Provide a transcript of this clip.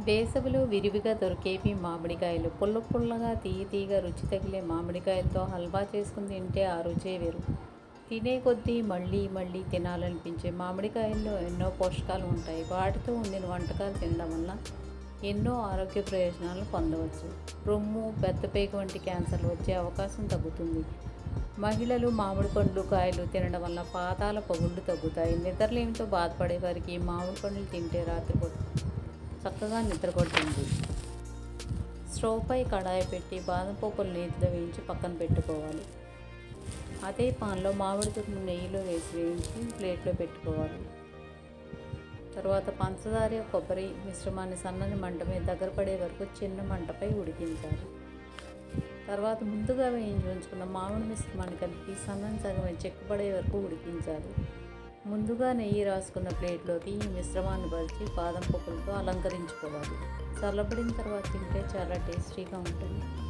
వేసవిలో విరివిగా దొరికేవి మామిడికాయలు. పుల్ల పుల్లగా, తీయగా రుచి తగిలే మామిడికాయలతో హల్వా చేసుకుని తింటే ఆ రుచే వేరు. తినే కొద్దీ మళ్ళీ మళ్ళీ తినాలనిపించే మామిడికాయల్లో ఎన్నో పోషకాలు ఉంటాయి. వాటితో వండిన వంటకాలు తినడం వల్ల ఎన్నో ఆరోగ్య ప్రయోజనాలు పొందవచ్చు. రొమ్ము, పెద్దపేగు వంటి క్యాన్సర్లు వచ్చే అవకాశం తగ్గుతుంది. మహిళలు మామిడి పండ్లు, కాయలు తినడం వల్ల పాదాల పగుళ్ళు తగ్గుతాయి. నిద్రలేమితో బాధపడే వారికి మామిడి పండ్లు తింటే రాత్రిపూట చక్కగా నిద్రపడుతుంది. స్టవ్పై కడాయి పెట్టి బాదం పప్పులు నేతిలో వేయించి పక్కన పెట్టుకోవాలి. అదే పాన్లో మామిడి తురుము నెయ్యిలో వేయించి ప్లేట్లో పెట్టుకోవాలి. తర్వాత పంచదార, కొబ్బరి మిశ్రమాన్ని సన్నని మంట మీద దగ్గర పడే వరకు చిన్న మంటపై ఉడికించాలి. తర్వాత ముందుగా వేయించి ఉంచుకున్న మామిడి మిశ్రమాన్ని కలిపి సన్నని సగం చెక్కబడే వరకు ఉడికించాలి. ముందుగా నెయ్యి రాసుకున్న ప్లేట్లోకి ఈ మిశ్రమాన్ని పరిచి బాదం పప్పులతో అలంకరించుకోవాలి. చల్లబడిన తర్వాత తింటే చాలా టేస్టీగా ఉంటుంది.